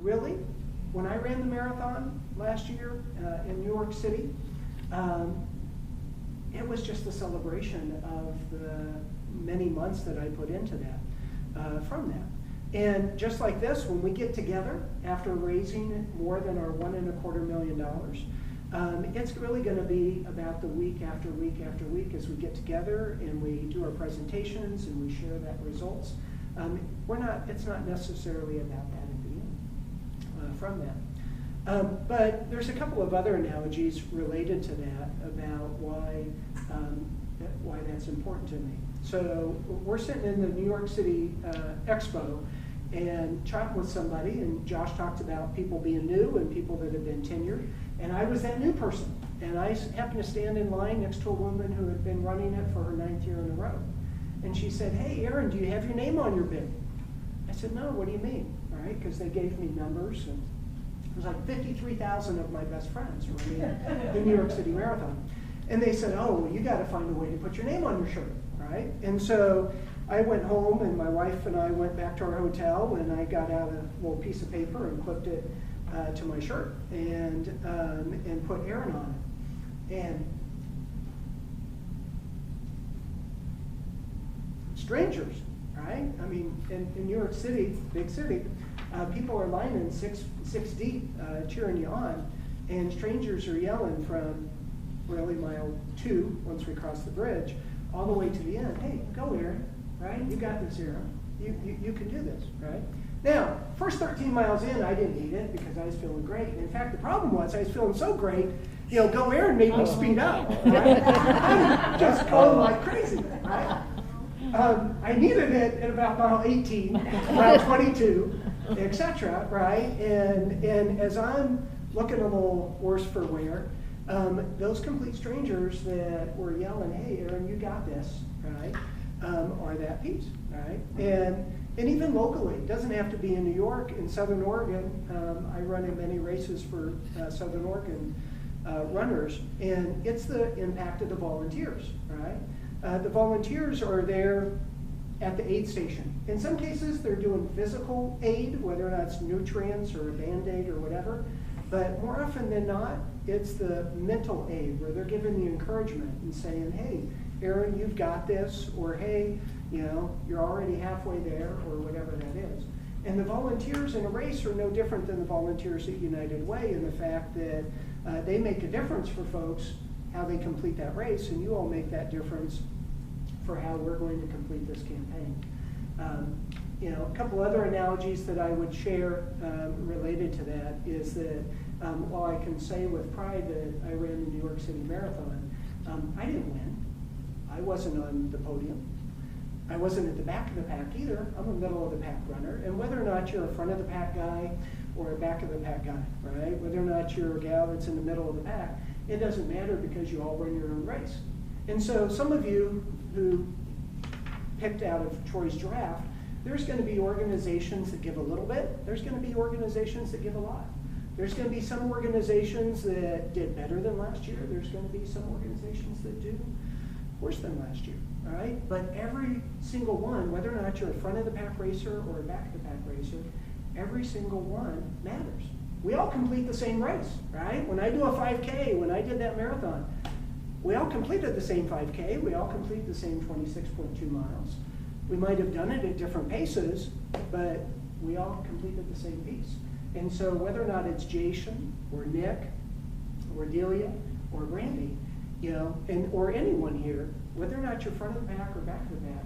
really, when I ran the marathon last year in New York City, it was just a celebration of the many months that I put into that, from that. And just like this, when we get together after raising more than our $1.25 million, it's really going to be about the week after week after week as we get together and we do our presentations and we share that results. It's not necessarily about that at the end from that. But there's a couple of other analogies related to that about why that's important to me. So we're sitting in the New York City Expo and chatting with somebody, and Josh talked about people being new and people that have been tenured, and I was that new person. And I happened to stand in line next to a woman who had been running it for her 9th year in a row. And she said, "Hey, Aaron, do you have your name on your bib?" I said, "No, what do you mean?" All right, because they gave me numbers, and it was like 53,000 of my best friends running the New York City Marathon. And they said, "Oh, well, you got to find a way to put your name on your shirt," right? And so I went home, and my wife and I went back to our hotel, and I got out a little piece of paper and clipped it to my shirt and put Aaron on it. And strangers, right? I mean, in New York City, big city, people are lining six deep, cheering you on, and strangers are yelling from really mile 2, once we cross the bridge, all the way to the end. "Hey, go Aaron, right? You got this, Aaron. You can do this, right?" Now, first 13 miles in, I didn't need it because I was feeling great. And in fact, the problem was I was feeling so great, go Aaron made me speed up, right? I'm just going like crazy, right? I needed it at about mile 18, mile 22, etc., right? And as I'm looking a little worse for wear, those complete strangers that were yelling, "Hey, Aaron, you got this," right, are that piece, right? And even locally, it doesn't have to be in New York. In Southern Oregon, I run in many races for Southern Oregon runners, and it's the impact of the volunteers, right? The volunteers are there at the aid station. In some cases, they're doing physical aid, whether or not it's nutrients or a Band-Aid or whatever. But more often than not, it's the mental aid where they're giving the encouragement and saying, "Hey, Aaron, you've got this," or "Hey, you're already halfway there," or whatever that is. And the volunteers in a race are no different than the volunteers at United Way in the fact that they make a difference for folks how they complete that race, and you all make that difference for how we're going to complete this campaign. A couple other analogies that I would share related to that is that while I can say with pride that I ran the New York City Marathon, I didn't win. I wasn't on the podium. I wasn't at the back of the pack either. I'm a middle of the pack runner. And whether or not you're a front of the pack guy or a back of the pack guy, right? Whether or not you're a gal that's in the middle of the pack, it doesn't matter because you all run your own race. And so some of you who picked out of Troy's draft, there's going to be organizations that give a little bit. There's going to be organizations that give a lot. There's going to be some organizations that did better than last year. There's going to be some organizations that do worse than last year, all right? But every single one, whether or not you're a front of the pack racer or a back of the pack racer, every single one matters. We all complete the same race, right? When I do a 5K, when I did that marathon, we all completed the same 5K. We all completed the same 26.2 miles. We might have done it at different paces, but we all completed the same piece. And so whether or not it's Jason or Nick or Delia or Brandy, or anyone here, whether or not you're front of the pack or back of the pack,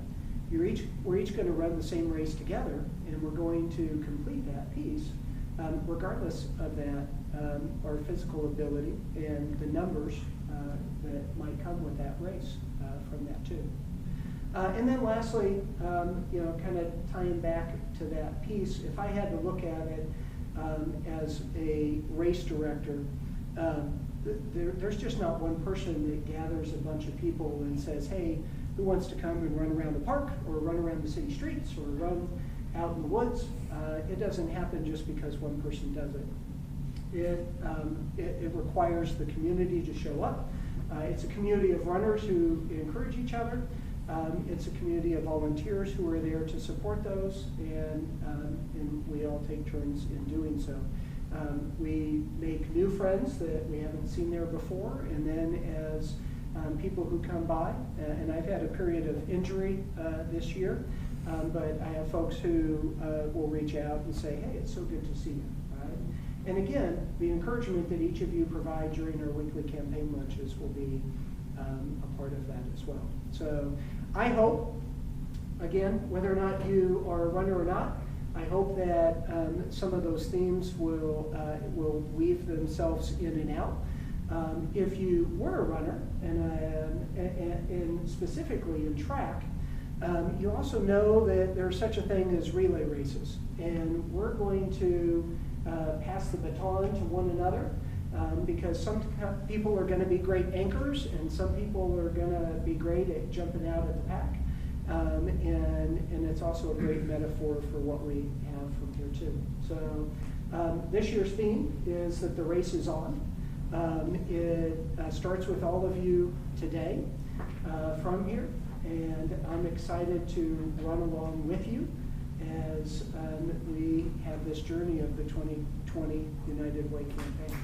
we're each going to run the same race together, and we're going to complete that piece, regardless of that, our physical ability and the numbers that might come with that race from that too. And then lastly, kind of tying back to that piece, if I had to look at it as a race director, there's just not one person that gathers a bunch of people and says, "Hey, who wants to come and run around the park or run around the city streets or run out in the woods?" It doesn't happen just because one person does it. It requires the community to show up. It's a community of runners who encourage each other. It's a community of volunteers who are there to support those, and we all take turns in doing so. We make new friends that we haven't seen there before, and then as people who come by, and I've had a period of injury this year, but I have folks who will reach out and say, hey, it's so good to see you. Right? And again, the encouragement that each of you provide during our weekly campaign lunches will be a part of that as well. So I hope, again, whether or not you are a runner or not, I hope that some of those themes will weave themselves in and out. If you were a runner, and specifically in track, you also know that there's such a thing as relay races. And we're going to pass the baton to one another because some people are going to be great anchors and some people are going to be great at jumping out at the pack. And it's also a great metaphor for what we have from here too. So this year's theme is that the race is on. It starts with all of you today from here, and I'm excited to run along with you as we have this journey of the 2020 United Way campaign.